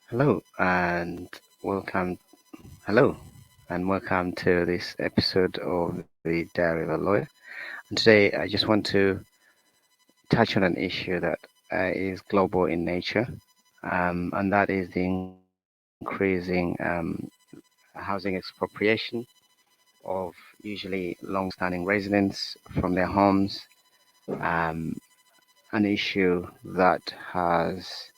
Hello and welcome. Hello and welcome to this episode of the Diary of a Lawyer. And today, I just want to touch on an issue that is global in nature, and that is the increasing housing expropriation of usually long-standing residents from their homes. Um, an issue that has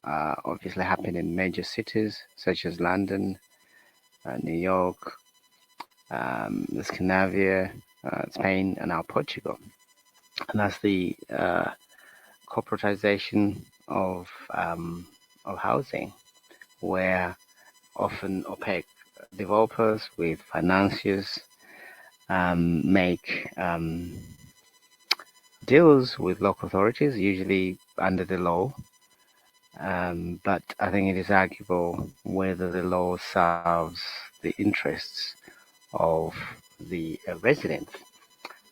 obviously happened in major cities such as London, New York, Scandinavia, Spain, and now Portugal. And that's the corporatization of housing, where often opaque developers with financiers make deals with local authorities, usually under the law. But I think it is arguable whether the law serves the interests of the residents.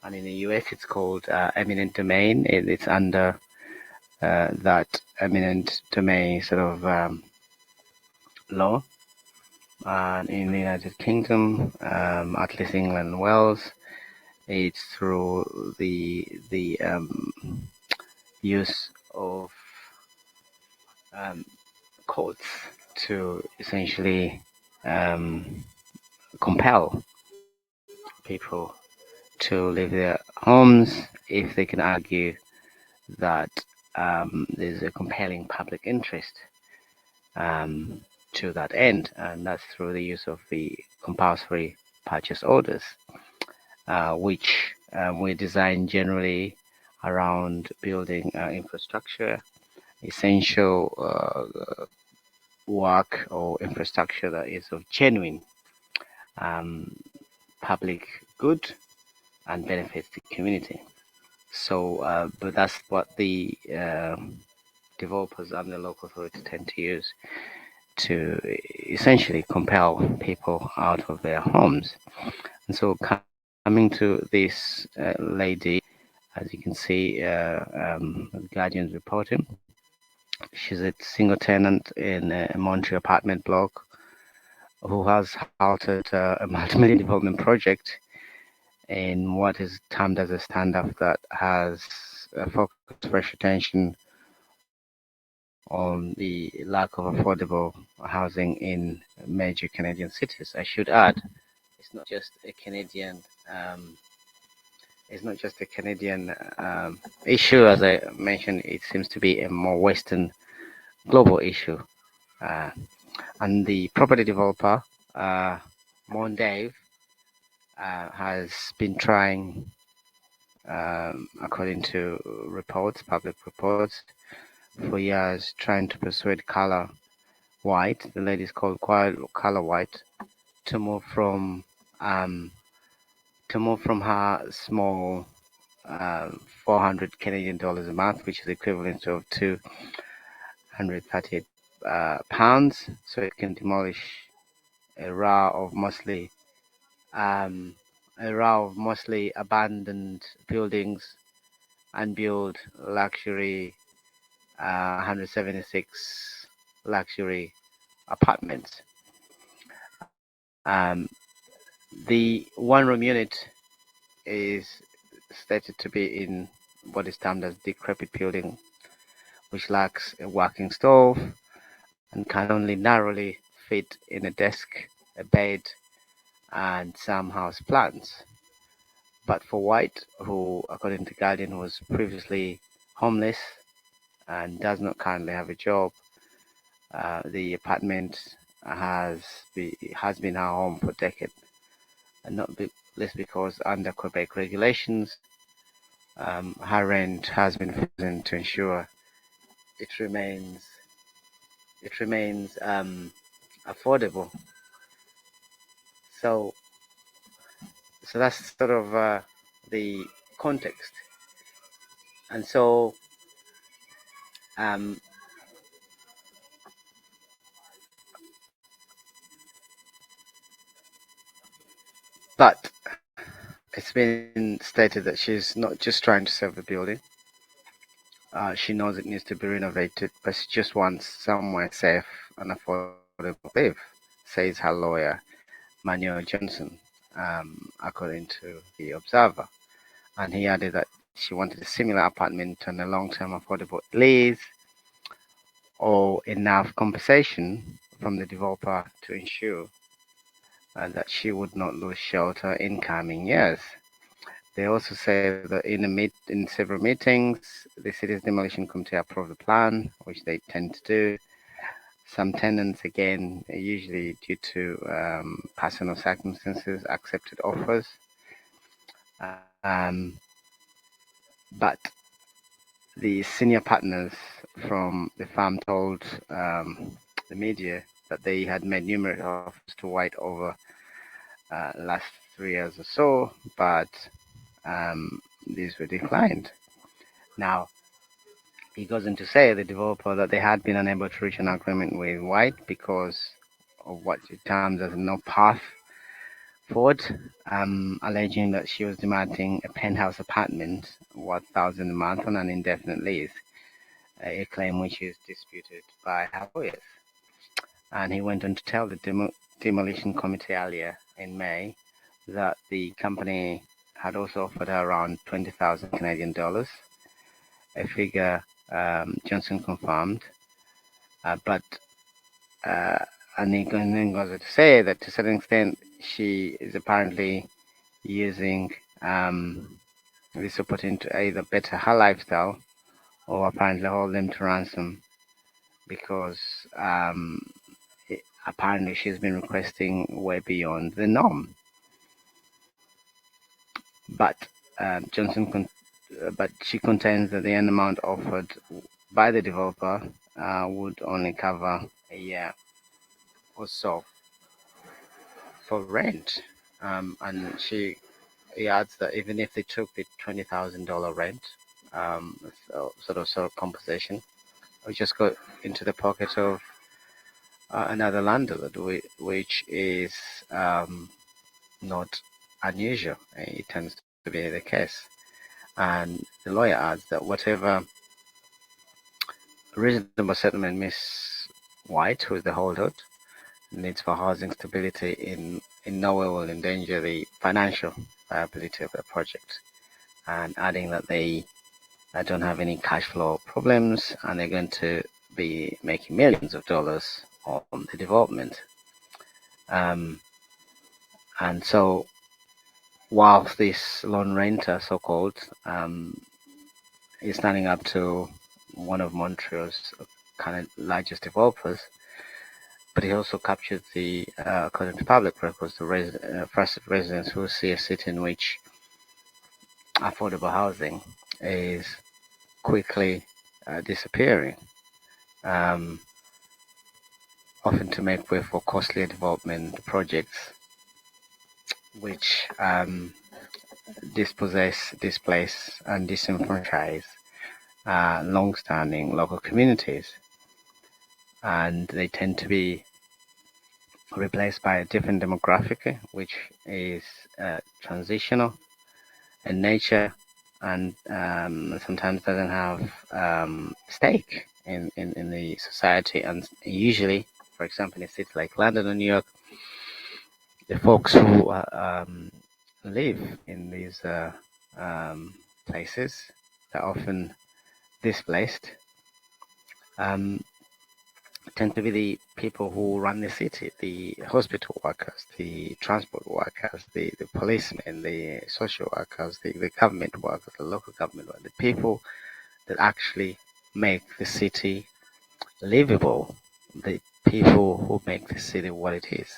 And in the US, it's called eminent domain. It's under that eminent domain sort of law. And in the United Kingdom, at least England and Wales, it's through the use of um, courts to essentially um, compel people to leave their homes if they can argue that there's a compelling public interest um, to that end, and that's through the use of the compulsory purchase orders, which we design generally around building infrastructure, essential work or infrastructure that is of genuine um, public good and benefits the community. So, but that's what the developers and the local authority tend to use to essentially compel people out of their homes. And so, coming to this lady, as you can see, the Guardian's reporting, she's a single tenant in a Montreal apartment block who has halted a multi-million development project in what is termed as a standoff that has focused fresh attention on the lack of affordable housing in major Canadian cities. I should add, it's not just a Canadian. It's not just a Canadian issue, as I mentioned. It seems to be a more Western global issue. Uh, and the property developer, Mondave, has been trying, according to reports, public reports, for years, trying to persuade Color White, the lady is called Color White, to move from um, her small 400 Canadian dollars a month, which is equivalent of 238 pounds, so it can demolish a row of mostly um, abandoned buildings and build luxury 176 luxury apartments. The one-room unit is stated to be in what is termed as decrepit building, which lacks a working stove and can only narrowly fit in a desk, a bed, and some house plants. But for White, who, according to Guardian, was previously homeless and does not currently have a job, the apartment has been her home for decades, and not least because under Quebec regulations, her rent has been frozen to ensure it remains affordable. So that's sort of the context, and so um, but it's been stated that she's not just trying to save the building, She knows it needs to be renovated, but she just wants somewhere safe and affordable to live, says her lawyer, Manuel Johnson, according to the Observer. And he added that she wanted a similar apartment on a long-term affordable lease or enough compensation from the developer to ensure that she would not lose shelter in coming years. They also say that in several meetings, the city's demolition committee approved the plan, which they tend to do. Some tenants, again, usually due to personal circumstances, accepted offers. Um, but the senior partners from the farm told the media that they had made numerous offers to White over last 3 years or so, but these were declined. Now, he goes on to say, the developer, that they had been unable to reach an agreement with White because of what he terms as no path forward, alleging that she was demanding a penthouse apartment worth thousands a month on an indefinite lease, a claim which is disputed by her lawyers. And he went on to tell the demolition committee earlier in May that the company had also offered her around 20,000 Canadian dollars, a figure Johnson confirmed, but and he then goes on to say that to a certain extent she is apparently using this opportunity to either better her lifestyle or apparently hold them to ransom because apparently she's been requesting way beyond the norm. But but she contends that the end amount offered by the developer would only cover a year or so for rent. And he adds that even if they took the $20,000 rent, sort of compensation, it would just go into the pocket of another landlord, which is not unusual. It tends to be the case. And the lawyer adds that whatever reasonable settlement Miss White, who is the holdout, needs for housing stability in no way will endanger the financial viability of the project. And adding that they don't have any cash flow problems and they're going to be making millions of dollars on the development. And so, whilst this loan renter, so-called, is standing up to one of Montreal's kind of largest developers, but he also captured the, according to public records, the first residents who see a city in which affordable housing is quickly disappearing, often to make way for costlier development projects, which dispossess, displace, and disenfranchise long-standing local communities, and they tend to be replaced by a different demographic, which is transitional in nature and sometimes doesn't have stake in the society. And usually, for example, in a city like London or New York, the folks who live in these places, they're often displaced, tend to be the people who run the city, the hospital workers, the transport workers, the policemen, the social workers, the government workers, the local government workers, the people that actually make the city livable, the people who make the city what it is.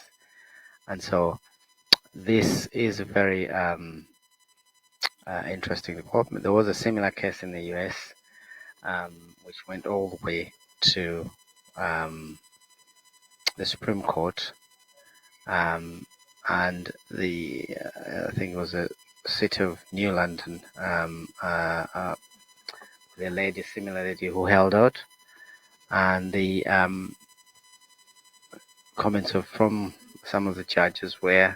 And so this is a very interesting development. There was a similar case in the US, which went all the way to the Supreme Court, and I think it was a city of New London, the similar lady who held out, and the comments from some of the judges were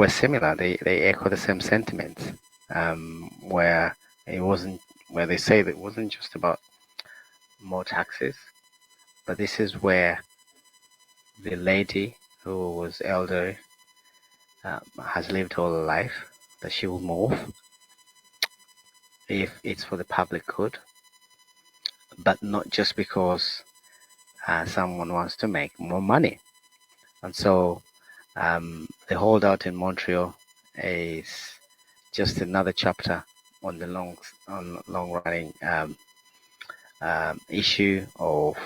similar. They echo the same sentiments, where it wasn't where they say that it wasn't just about more taxes, but this is where the lady who was elderly has lived all her life, that she will move if it's for the public good, but not just because someone wants to make more money. And so the holdout in Montreal is just another chapter on the long running issue of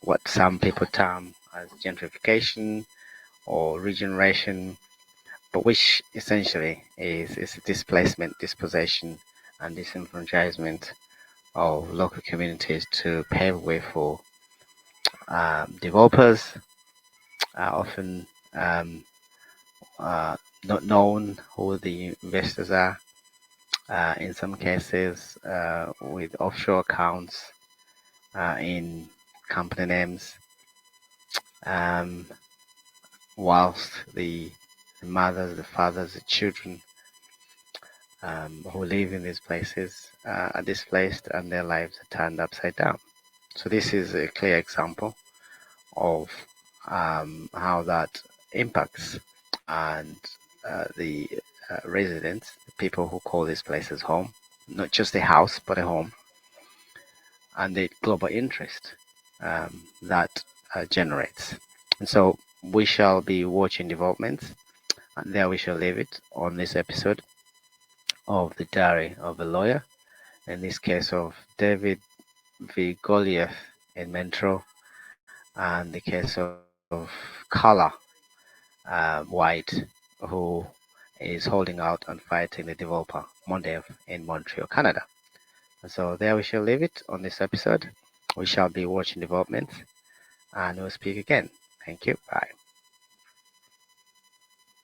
what some people term as gentrification or regeneration, but which essentially is displacement, dispossession, and disenfranchisement of local communities to pave way for developers, often not known who the investors are, in some cases with offshore accounts in company names, whilst the mothers, the fathers, the children who live in these places are displaced and their lives are turned upside down. So this is a clear example of how that impacts and the residents, the people who call these places home, not just a house but a home, and the global interest that generates. And so we shall be watching developments, and there we shall leave it on this episode of The Diary of a Lawyer, in this case of David v. Goliath in Montreal, and the case of Carla White, who is holding out and fighting the developer Mondev in Montreal, Canada. And so there we shall leave it on this episode. We shall be watching developments, and we'll speak again. Thank you. Bye.